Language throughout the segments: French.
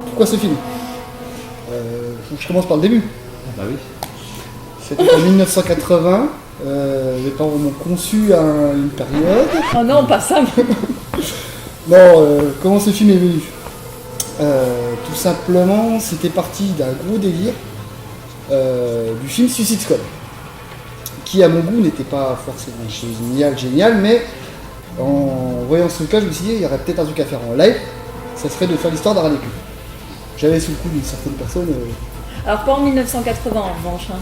Pourquoi ce film? Faut que je commence par le début. Bah oui. C'était en 1980. Les parents m'ont conçu à une période. Oh non, pas ça. Non, comment ce film est venu? Tout simplement, c'était parti d'un gros délire du film Suicide Squad, qui à mon goût n'était pas forcément génial, mais en voyant ce cas, je me suis dit il y aurait peut-être un truc à faire en live, ça serait de faire l'histoire d'Harley Quinn. J'avais sous le coup d'une certaine personne. Alors pas en 1980 en revanche, hein,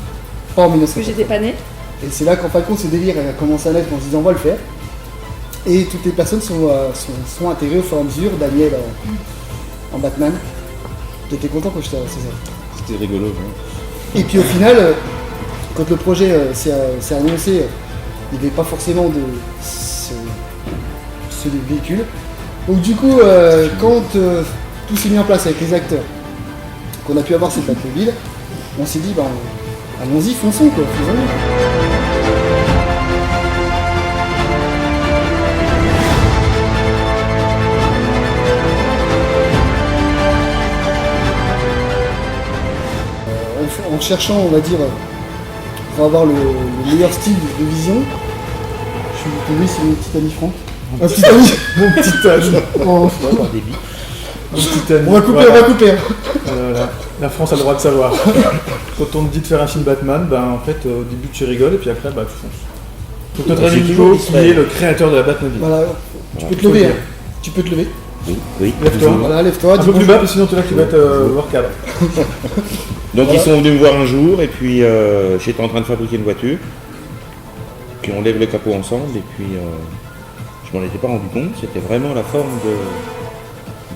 Pas en parce que 1980. j'étais pas née. Et c'est là qu'en fin de compte ce délire a commencé à naître en se disant on va le faire. Et toutes les personnes sont intégrées au fur et à mesure. Daniel en Batman. J'étais content quand j'étais à César. C'était rigolo. Hein. Et puis au final, quand le projet s'est annoncé, il n'y avait pas forcément de ce véhicule. Donc du coup, quand tout s'est mis en place avec les acteurs, qu'on a pu avoir cette Batmobile, on s'est dit, allons-y, fonçons quoi, faisons-le. En cherchant, on va dire, pour avoir le meilleur style de vision, je suis tombé sur mon petit ami Franck. Un petit ami. Mon petit âge. Oh, Des billes. Mon petit ami. on va couper, Voilà. on va couper. La France a le droit de savoir. Quand on te dit de faire un film Batman, en fait, au début tu rigoles et puis après, tu fonces. Donc notre ami Nico, qui est le créateur de la Batmobile. Voilà, tu peux te faut le lever. dire. Tu peux te lever. Oui. Lève-toi. Voilà, lève-toi. Un dis peu plus bonjour. bas, parce que sinon tu là tu vas être hors cadre. Donc Voilà. ils sont venus me voir un jour et puis j'étais en train de fabriquer une voiture. Puis on lève le capot ensemble et puis je m'en étais pas rendu compte. C'était vraiment la forme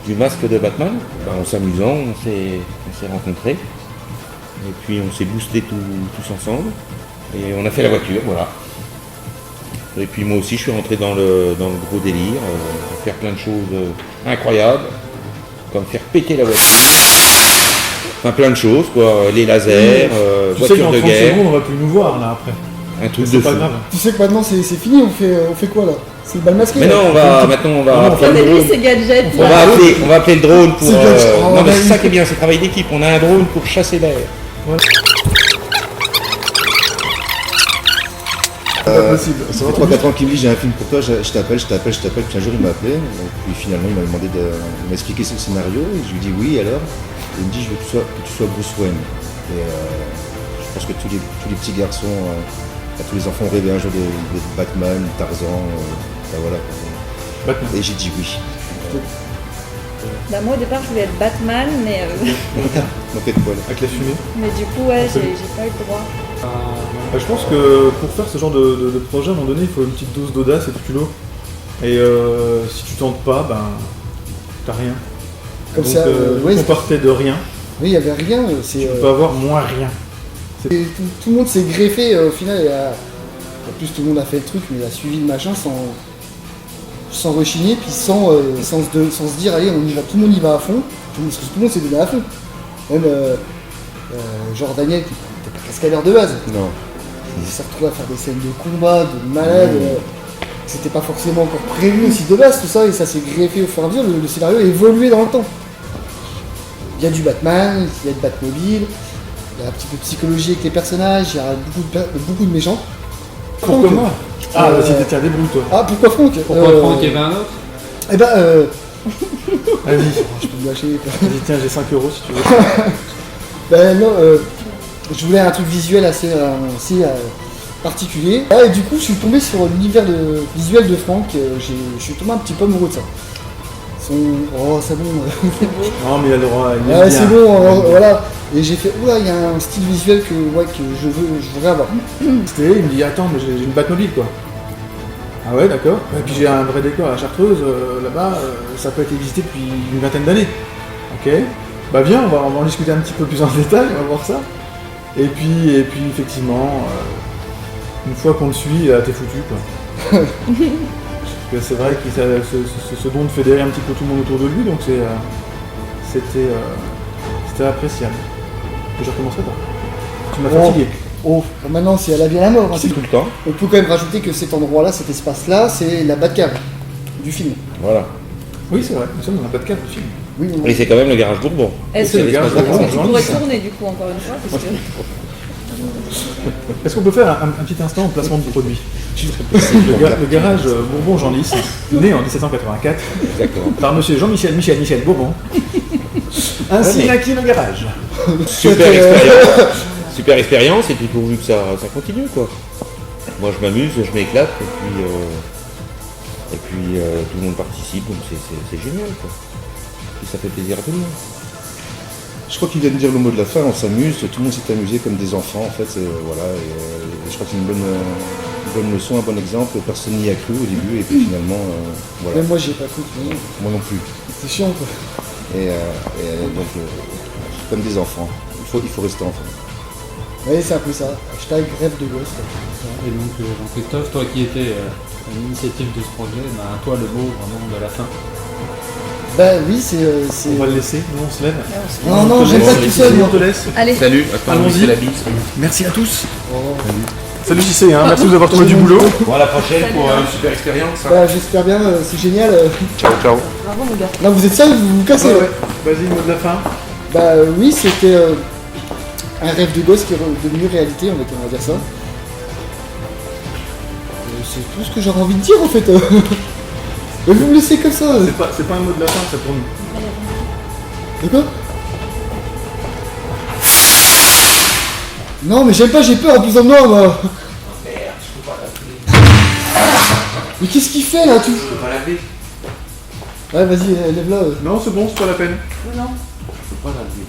du masque de Batman. En s'amusant, on s'est rencontrés. Et puis on s'est boosté tous ensemble. Et on a fait la voiture, voilà. Et puis moi aussi je suis rentré dans le gros délire, faire plein de choses incroyables, comme faire péter la voiture. Enfin plein de choses quoi, les lasers, Tu sais voitures qu'en de 30 guerre, secondes on va plus nous voir là après. un truc C'est de pas fou. grave. Tu sais que maintenant c'est fini, on fait quoi là? C'est le bal masqué. Mais là. non, maintenant on va Non, appeler le Prenez-lui drone. ses gadgets. On va appeler le drone pour. C'est bien, Non mais on a c'est eu- ça qui est bien, c'est travail d'équipe. On a un drone pour chasser l'air. C'est pas possible. Ça fait 3-4 ans qu'il me dit j'ai un film pour toi, je t'appelle, puis un jour il m'a appelé, et puis finalement il m'a demandé de m'expliquer ce scénario, et je lui dis oui alors, et il me dit je veux que tu sois Bruce Wayne. Et je pense que tous les petits garçons, tous les enfants rêvaient un jour d'être Batman, Tarzan, voilà. Batman. Et j'ai dit oui. Moi au départ je voulais être Batman, mais Mon tête poil. Avec la fumée. du coup ouais, j'ai pas eu le droit. Je pense que pour faire ce genre de projet, à un moment donné, il faut une petite dose d'audace et de culot. Et si tu tentes pas, t'as rien. Comme Donc, ça, ouais, on partait de rien, oui, il n'y avait rien. tu peux avoir moins rien. Et tout le monde s'est greffé au final. En plus, tout le monde a fait le truc, mais il a suivi le machin sans rechigner, puis sans se dire allez, on y va, tout le monde y va à fond. Parce que tout le monde s'est donné à fond. Même genre Daniel qui n'était pas cascadeur de base. Non. Il s'est retrouvé à faire des scènes de combat, de malade. C'était pas forcément encore prévu aussi de base, tout ça, et ça s'est greffé au fur et à mesure. Le scénario a évolué dans le temps. Il y a du Batman, il y a de Batmobile, il y a un petit peu de psychologie avec les personnages, il y a beaucoup de méchants. Pourquoi Franck, moi Ah, euh, vas-y, tiens, débrouille-toi. Ah, pourquoi Franck Pourquoi Franck et pas un autre? Eh ben, Vas-y, je peux me lâcher. quoi. vas-y, tiens, j'ai 5 € si tu veux. Ben non, je voulais un truc visuel assez particulier. Ah, et du coup, je suis tombé sur l'univers visuel de Franck. Je suis tombé un petit peu amoureux de ça. Oh, c'est bon. Non, mais il a le droit, il aime Ouais, bien. c'est bon, voilà. Et j'ai fait, oula, il y a un style visuel que je voudrais avoir. C'était, il me dit, attends, mais j'ai une Batmobile quoi. Ah ouais, d'accord. Et puis j'ai un vrai décor à la Chartreuse, là-bas, ça peut être existé depuis une vingtaine d'années. Ok. Bah viens, on va en discuter un petit peu plus en détail, on va voir ça. Et puis effectivement, une fois qu'on le suit, t'es foutu quoi. Parce que c'est vrai que ce don fédérait un petit peu tout le monde autour de lui, donc c'était appréciable. Je recommencerai pas. Tu m'as Bon. fatigué. Oh, bon, maintenant c'est à la vie et à la mort. Hein. C'est tout le temps. On peut quand même rajouter que cet endroit-là, cet espace-là, c'est la Batcave du film. Voilà. Oui, c'est vrai, nous sommes dans un Batcave du film. Oui, Et c'est quand même le garage Bourbon. Est-ce C'est que, le garage est-ce Bourbon, que tu Jean-Louis. pourrais tourner du coup encore une fois parce que... Est-ce qu'on peut faire un petit instant au placement de produit le garage Bourbon Genlis, né en 1784 Exactement. par monsieur Jean-Michel Michel Bourbon, ainsi Ouais, mais- naquit le garage. Super expérience. Super expérience et puis pourvu que ça continue quoi. Moi je m'amuse, je m'éclate et puis tout le monde participe donc c'est génial quoi. Et ça fait plaisir à tout le monde. Je crois qu'il vient de dire le mot de la fin, on s'amuse, tout le monde s'est amusé comme des enfants en fait, voilà, et je crois que c'est une bonne leçon, un bon exemple, personne n'y a cru au début et puis finalement, voilà, Même moi j'y ai pas cru. mais moi non plus. C'est chiant quoi. Et donc, comme des enfants, il faut rester enfant. Oui, c'est un peu ça. Hashtag rêve de gosse. Et donc Jean-Christophe, toi qui étais à l'initiative de ce projet, à toi le mot vraiment de la fin. Bah oui, c'est. On va le laisser, nous on se lève. Non, non, j'aime pas tout seul. On te laisse. Allez, Salut, Allons-y. la bise. Merci à tous. Salut JC, hein, merci de nous avoir trouvé du boulot. Bon à la prochaine pour une super expérience. hein. Bah j'espère bien, c'est génial. Ciao ciao. bravo mon gars. Là vous êtes seuls, vous vous cassez. Ouais, là. ouais. Vas-y, mot de la fin. Bah oui, c'était un rêve de gosse qui est devenu réalité, on va dire ça. C'est tout ce que j'aurais envie de dire en fait. Mais vous me laissez comme ça. C'est pas un mot de la fin, c'est pour nous. D'accord. Non mais j'aime pas, j'ai peur en plus en moi moi. Mais qu'est-ce qu'il fait là tout? Je peux pas laver. Ouais vas-y, lève-la. Non, c'est bon, c'est pas la peine. Non. Je peux pas laver.